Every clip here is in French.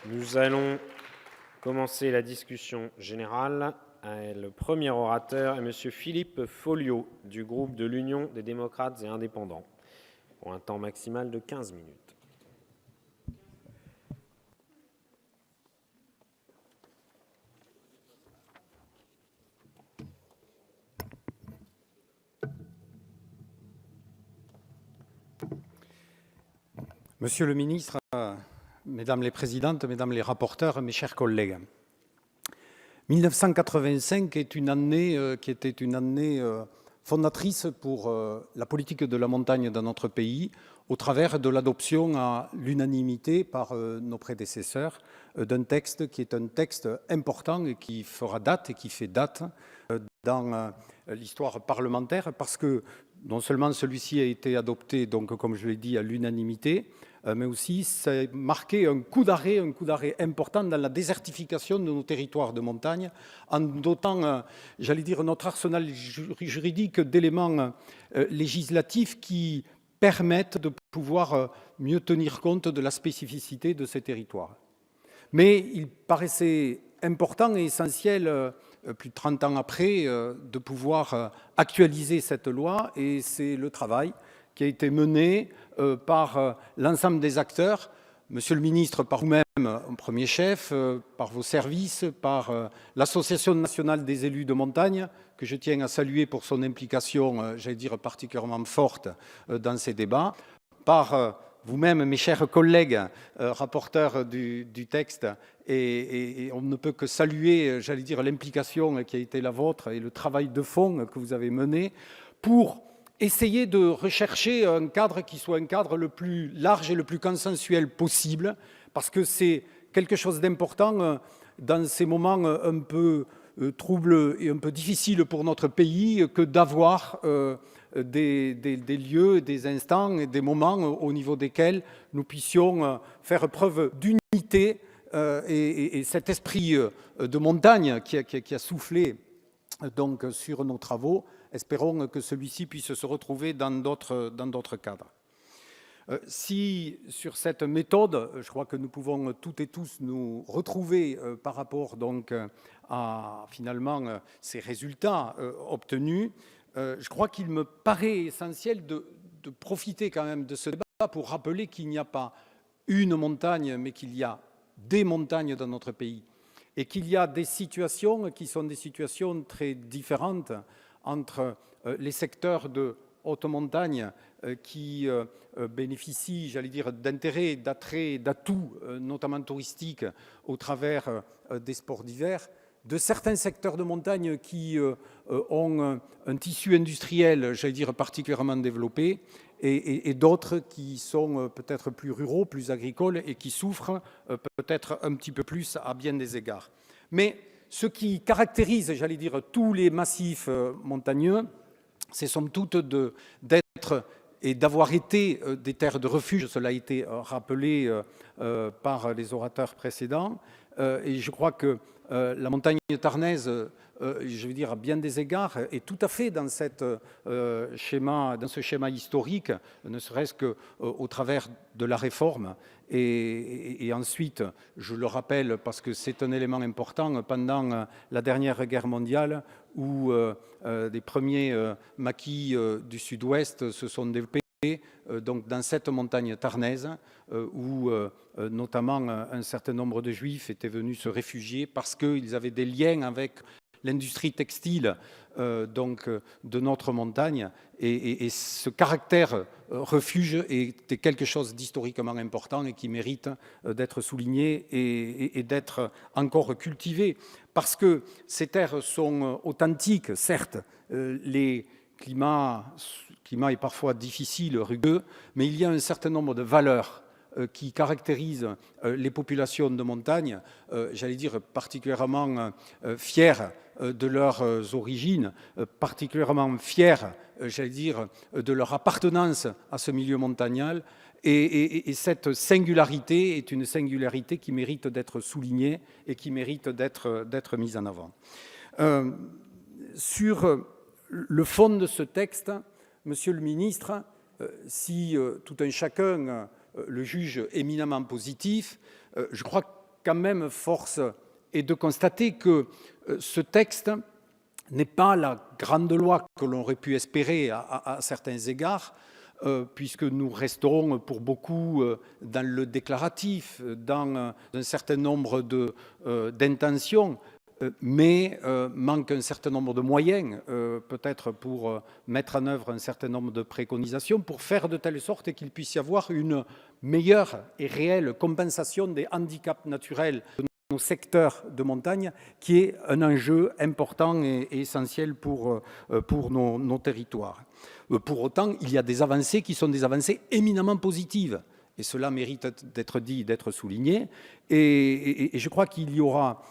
Nous allons commencer la discussion générale. Le premier orateur est M. Philippe Folliot, du groupe de l'Union des démocrates et indépendants, pour un temps maximal de 15 minutes. Monsieur le ministre, Mesdames les présidentes, Mesdames les rapporteurs, mes chers collègues, 1985 est une année qui était une année fondatrice pour la politique de la montagne dans notre pays, au travers de l'adoption à l'unanimité par nos prédécesseurs d'un texte qui est un texte important et qui fera date et qui fait date dans l'histoire parlementaire, parce que non seulement celui-ci a été adopté, donc comme je l'ai dit, à l'unanimité, mais aussi ça a marqué un coup d'arrêt important dans la désertification de nos territoires de montagne, en dotant, j'allais dire, notre arsenal juridique d'éléments législatifs qui permettent de pouvoir mieux tenir compte de la spécificité de ces territoires. Mais il paraissait important et essentiel, plus de 30 ans après, de pouvoir actualiser cette loi, et c'est le travail qui a été mené par l'ensemble des acteurs, Monsieur le ministre, par vous-même en premier chef, par vos services, par l'Association nationale des élus de montagne, que je tiens à saluer pour son implication, j'allais dire, particulièrement forte dans ces débats, par vous-même, mes chers collègues, rapporteurs du texte, et on ne peut que saluer, j'allais dire, l'implication qui a été la vôtre et le travail de fond que vous avez mené pour essayer de rechercher un cadre qui soit un cadre le plus large et le plus consensuel possible, parce que c'est quelque chose d'important dans ces moments un peu troubles et un peu difficiles pour notre pays, que d'avoir des lieux, des instants et des moments au niveau desquels nous puissions faire preuve d'unité et cet esprit de montagne qui a soufflé donc sur nos travaux. Espérons que celui-ci puisse se retrouver dans d'autres cadres. Si sur cette méthode, je crois que nous pouvons toutes et tous nous retrouver par rapport donc à finalement ces résultats obtenus, je crois qu'il me paraît essentiel de profiter quand même de ce débat pour rappeler qu'il n'y a pas une montagne, mais qu'il y a des montagnes dans notre pays, et qu'il y a des situations qui sont des situations très différentes entre les secteurs de haute montagne qui bénéficient, j'allais dire, d'intérêts, d'attraits, d'atouts, notamment touristiques, au travers des sports d'hiver, de certains secteurs de montagne qui ont un tissu industriel, j'allais dire, particulièrement développé, et d'autres qui sont peut-être plus ruraux, plus agricoles, et qui souffrent peut-être un petit peu plus à bien des égards. Mais ce qui caractérise, j'allais dire, tous les massifs montagneux, c'est somme toute d'être et d'avoir été des terres de refuge. Cela a été rappelé par les orateurs précédents. Et je crois que la montagne tarnaise, je veux dire, à bien des égards, est tout à fait dans ce schéma historique, ne serait-ce qu'au travers de la réforme. Et ensuite, je le rappelle parce que c'est un élément important, pendant la dernière guerre mondiale, où des premiers maquis du sud-ouest se sont développés donc dans cette montagne tarnaise, où notamment un certain nombre de Juifs étaient venus se réfugier parce qu'ils avaient des liens avec l'industrie textile donc de notre montagne, et ce caractère refuge était quelque chose d'historiquement important et qui mérite d'être souligné et d'être encore cultivé, parce que ces terres sont authentiques. Certes, le climat est parfois difficile, rugueux, mais il y a un certain nombre de valeurs qui caractérisent les populations de montagne, j'allais dire particulièrement fières de leurs origines, particulièrement fiers, j'allais dire, de leur appartenance à ce milieu montagnal. Et cette singularité est une singularité qui mérite d'être soulignée et qui mérite d'être mise en avant. Sur le fond de ce texte, Monsieur le ministre, si tout un chacun le juge éminemment positif, je crois quand même, force est de constater que ce texte n'est pas la grande loi que l'on aurait pu espérer à certains égards, puisque nous resterons pour beaucoup dans le déclaratif, dans un certain nombre d'intentions, mais manque un certain nombre de moyens, peut-être pour mettre en œuvre un certain nombre de préconisations, pour faire de telle sorte qu'il puisse y avoir une meilleure et réelle compensation des handicaps naturels de nos secteurs de montagne, qui est un enjeu important et essentiel pour nos territoires. Pour autant, il y a des avancées qui sont des avancées éminemment positives. Et cela mérite d'être dit, d'être souligné. Et je crois qu'il y aura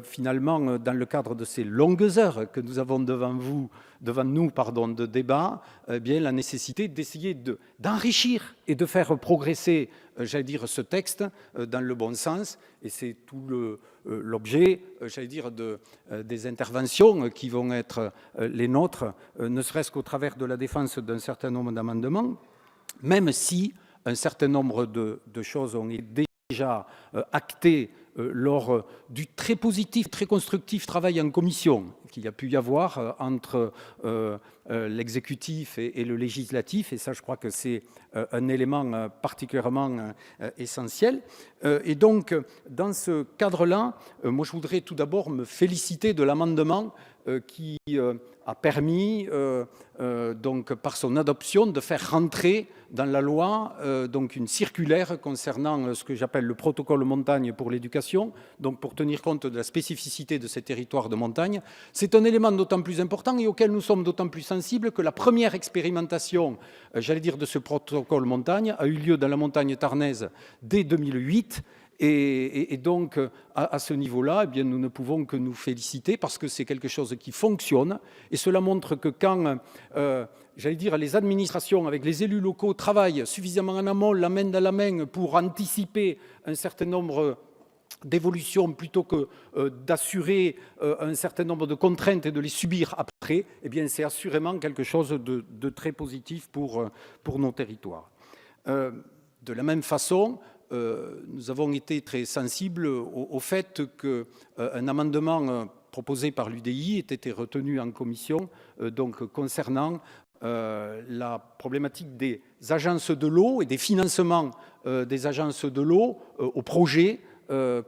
finalement, dans le cadre de ces longues heures que nous avons devant nous de débat, bien la nécessité d'essayer d'enrichir et de faire progresser, j'allais dire, ce texte dans le bon sens. Et c'est tout l'objet, j'allais dire, des interventions qui vont être les nôtres, ne serait-ce qu'au travers de la défense d'un certain nombre d'amendements, même si un certain nombre de choses ont été déjà actées lors du très positif, très constructif travail en commission qu'il y a pu y avoir entre l'exécutif et le législatif. Et ça, je crois que c'est un élément particulièrement essentiel. Et donc, dans ce cadre-là, moi, je voudrais tout d'abord me féliciter de l'amendement qui a permis, donc, par son adoption, de faire rentrer dans la loi donc une circulaire concernant ce que j'appelle le protocole montagne pour l'éducation, donc pour tenir compte de la spécificité de ces territoires de montagne. C'est un élément d'autant plus important et auquel nous sommes d'autant plus sensibles que la première expérimentation, j'allais dire, de ce protocole montagne a eu lieu dans la montagne tarnaise dès 2008. Et donc, à ce niveau-là, eh bien, nous ne pouvons que nous féliciter parce que c'est quelque chose qui fonctionne. Et cela montre que quand, j'allais dire, les administrations avec les élus locaux travaillent suffisamment en amont, la main dans la main, pour anticiper un certain nombre d'évolutions plutôt que d'assurer un certain nombre de contraintes et de les subir après, eh bien, c'est assurément quelque chose de très positif pour nos territoires. De la même façon, nous avons été très sensibles au fait qu'un amendement proposé par l'UDI ait été retenu en commission, donc concernant la problématique des agences de l'eau et des financements des agences de l'eau au projet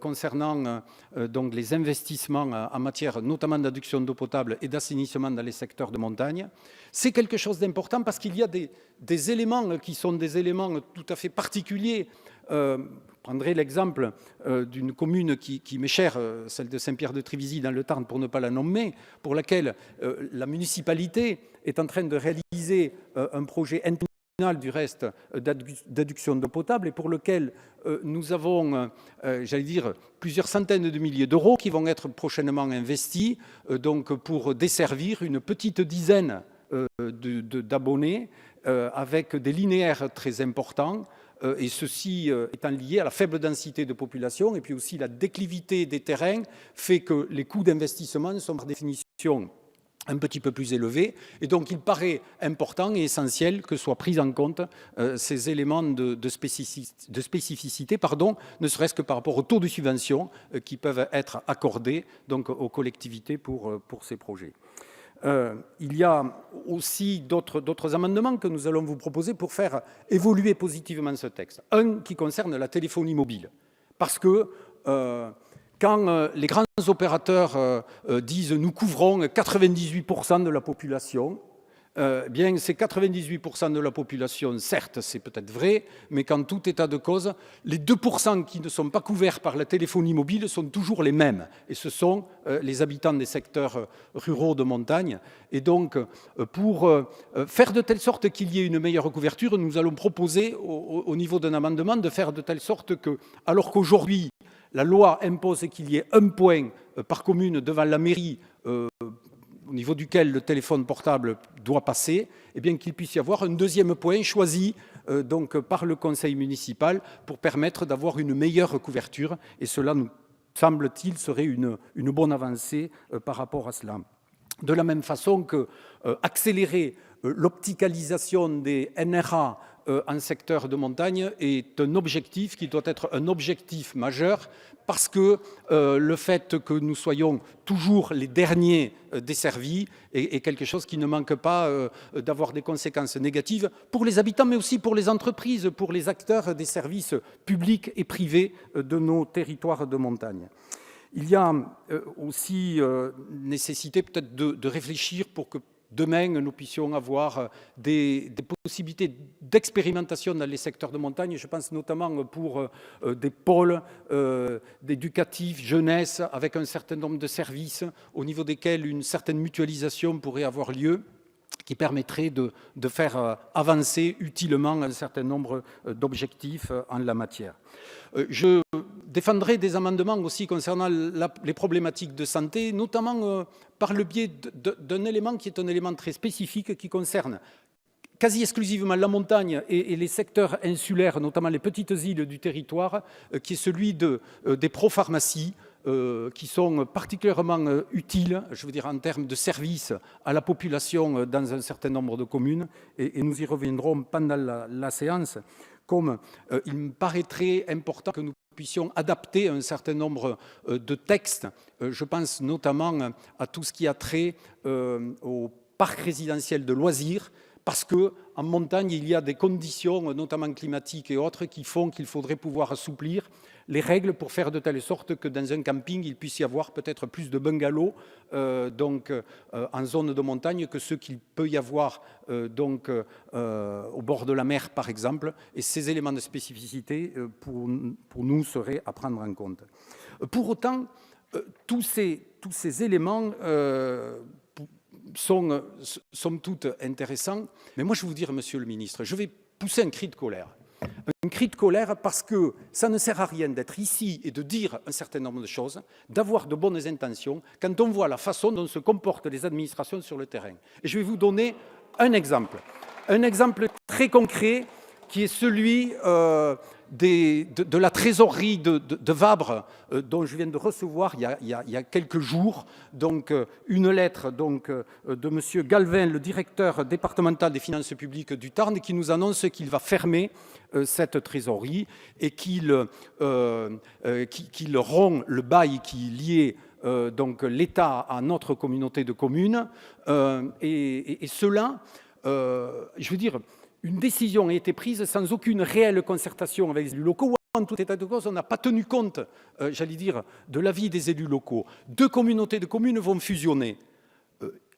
concernant donc les investissements en matière notamment d'adduction d'eau potable et d'assainissement dans les secteurs de montagne. C'est quelque chose d'important parce qu'il y a des éléments qui sont des éléments tout à fait particuliers. Je prendrai l'exemple d'une commune qui m'est chère, celle de Saint-Pierre-de-Trévisy dans le Tarn, pour ne pas la nommer, pour laquelle la municipalité est en train de réaliser un projet international du reste d'adduction d'eau potable et pour lequel nous avons, j'allais dire, plusieurs centaines de milliers d'euros qui vont être prochainement investis donc pour desservir une petite dizaine d'abonnés avec des linéaires très importants. Et ceci étant lié à la faible densité de population et puis aussi la déclivité des terrains fait que les coûts d'investissement sont par définition un petit peu plus élevés. Et donc, il paraît important et essentiel que soient pris en compte ces éléments de spécificité, ne serait-ce que par rapport au taux de subvention qui peuvent être accordés donc, aux collectivités pour ces projets. Il y a aussi d'autres amendements que nous allons vous proposer pour faire évoluer positivement ce texte. Un qui concerne la téléphonie mobile. Parce que quand les grands opérateurs disent « nous couvrons 98% de la population », bien ces 98% de la population, certes, c'est peut-être vrai, mais qu'en tout état de cause, les 2% qui ne sont pas couverts par la téléphonie mobile sont toujours les mêmes. Et ce sont les habitants des secteurs ruraux de montagne. Et donc, pour faire de telle sorte qu'il y ait une meilleure couverture, nous allons proposer au niveau d'un amendement de faire de telle sorte que, alors qu'aujourd'hui, la loi impose qu'il y ait un point par commune devant la mairie au niveau duquel le téléphone portable doit passer, eh bien qu'il puisse y avoir un deuxième point choisi donc par le conseil municipal pour permettre d'avoir une meilleure couverture. Et cela, nous semble-t-il, serait une bonne avancée par rapport à cela. De la même façon que accélérer l'opticalisation des NRA en secteur de montagne est un objectif qui doit être un objectif majeur parce que le fait que nous soyons toujours les derniers desservis est quelque chose qui ne manque pas d'avoir des conséquences négatives pour les habitants, mais aussi pour les entreprises, pour les acteurs des services publics et privés de nos territoires de montagne. Il y a aussi nécessité peut-être de réfléchir pour que demain, nous puissions avoir des possibilités d'expérimentation dans les secteurs de montagne. Je pense notamment pour des pôles d'éducatifs, jeunesse, avec un certain nombre de services au niveau desquels une certaine mutualisation pourrait avoir lieu, qui permettrait de faire avancer utilement un certain nombre d'objectifs en la matière. Je défendrai des amendements aussi concernant les problématiques de santé, notamment par le biais d'un élément qui est un élément très spécifique qui concerne quasi exclusivement la montagne et les secteurs insulaires, notamment les petites îles du territoire, qui est celui des propharmacies, qui sont particulièrement utiles, je veux dire en termes de services à la population dans un certain nombre de communes, et nous y reviendrons pendant la séance, comme il me paraîtrait important que nous puissions adapter un certain nombre de textes. Je pense notamment à tout ce qui a trait au parc résidentiel de loisirs, parce qu'en montagne, il y a des conditions, notamment climatiques et autres, qui font qu'il faudrait pouvoir assouplir les règles pour faire de telle sorte que dans un camping, il puisse y avoir peut-être plus de bungalows en zone de montagne que ceux qu'il peut y avoir au bord de la mer, par exemple. Et ces éléments de spécificité, pour nous, seraient à prendre en compte. Pour autant, tous ces éléments sont somme toute intéressants. Mais moi, je vais vous dire, monsieur le ministre, je vais pousser un cri de colère. Un cri de colère parce que ça ne sert à rien d'être ici et de dire un certain nombre de choses, d'avoir de bonnes intentions, quand on voit la façon dont se comportent les administrations sur le terrain. Et je vais vous donner un exemple très concret qui est celui de la trésorerie de Vabre, dont je viens de recevoir il y a quelques jours une lettre de M. Galvin, le directeur départemental des finances publiques du Tarn, qui nous annonce qu'il va fermer cette trésorerie et qu'il rompt le bail qui liait l'État à notre communauté de communes. Et cela, je veux dire, une décision a été prise sans aucune réelle concertation avec les élus locaux. En tout état de cause, on n'a pas tenu compte, de l'avis des élus locaux. 2 communautés de communes vont fusionner.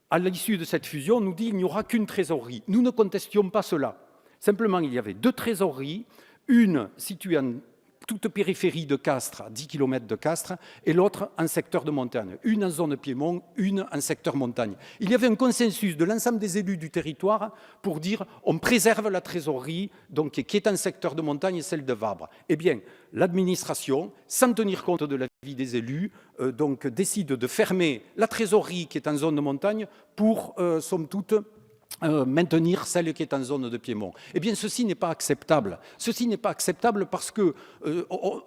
À l'issue de cette fusion, on nous dit qu'il n'y aura qu'une trésorerie. Nous ne contestions pas cela. Simplement, il y avait 2 trésoreries, une située en toute périphérie de Castres, à 10 km de Castres, et l'autre en secteur de montagne. Une en zone piémont, une en secteur montagne. Il y avait un consensus de l'ensemble des élus du territoire pour dire on préserve la trésorerie qui est en secteur de montagne et celle de Vabre. Eh bien, l'administration, sans tenir compte de l'avis des élus, décide de fermer la trésorerie qui est en zone de montagne pour, somme toute, maintenir celle qui est en zone de piémont. Eh bien, ceci n'est pas acceptable. Ceci n'est pas acceptable parce que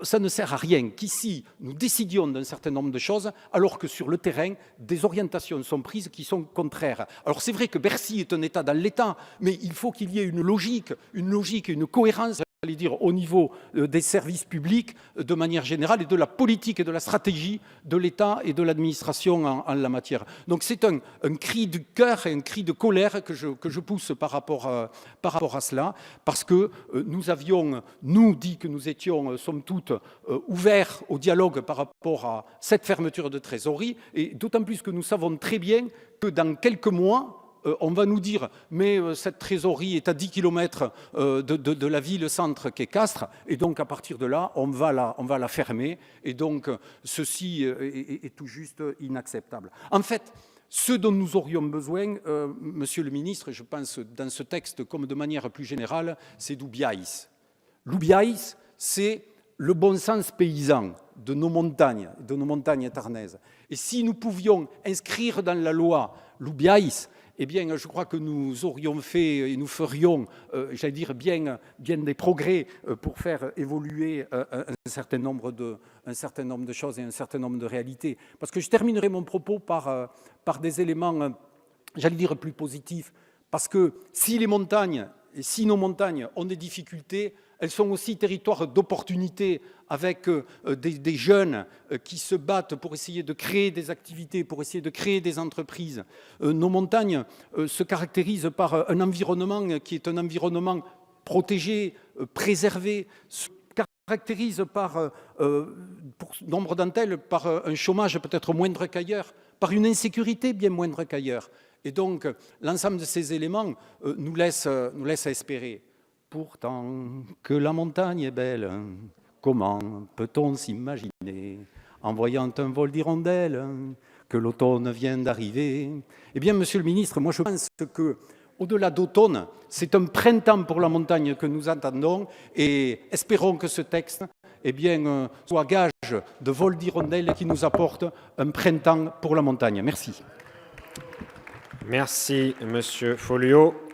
ça ne sert à rien qu'ici, nous décidions d'un certain nombre de choses, alors que sur le terrain, des orientations sont prises qui sont contraires. Alors, c'est vrai que Bercy est un État dans l'État, mais il faut qu'il y ait une logique et une cohérence, j'allais dire, au niveau des services publics de manière générale et de la politique et de la stratégie de l'État et de l'administration en la matière. Donc c'est un cri du cœur et un cri de colère que je pousse par rapport à cela, parce que nous avions, nous, dit que nous étions, somme toute, ouverts au dialogue par rapport à cette fermeture de trésorerie, et d'autant plus que nous savons très bien que dans quelques mois, on va nous dire, mais cette trésorerie est à 10 km de la ville-centre qu'est Castres, et donc à partir de là, on va la fermer, et donc ceci est tout juste inacceptable. En fait, ce dont nous aurions besoin, monsieur le ministre, je pense dans ce texte comme de manière plus générale, c'est d'Oubiaïs. L'Oubiaïs, c'est le bon sens paysan de nos montagnes tarnaises. Et si nous pouvions inscrire dans la loi l'Oubiaïs, eh bien, je crois que nous aurions fait et nous ferions, j'allais dire, bien des progrès pour faire évoluer un certain nombre de choses et un certain nombre de réalités. Parce que je terminerai mon propos par des éléments, j'allais dire, plus positifs. Parce que si les montagnes, et si nos montagnes ont des difficultés, elles sont aussi territoires d'opportunités avec des jeunes qui se battent pour essayer de créer des activités, pour essayer de créer des entreprises. Nos montagnes se caractérisent par un environnement qui est un environnement protégé, préservé, se caractérise par, pour nombre d'entre elles, par un chômage peut-être moindre qu'ailleurs, par une insécurité bien moindre qu'ailleurs. Et donc, l'ensemble de ces éléments nous laisse espérer. Pourtant que la montagne est belle, comment peut-on s'imaginer, en voyant un vol d'hirondelles, que l'automne vient d'arriver? Eh bien, monsieur le ministre, moi je pense que au-delà d'automne, c'est un printemps pour la montagne que nous attendons et espérons que ce texte soit gage de vol d'hirondelles qui nous apporte un printemps pour la montagne. Merci. Merci, monsieur Folliot.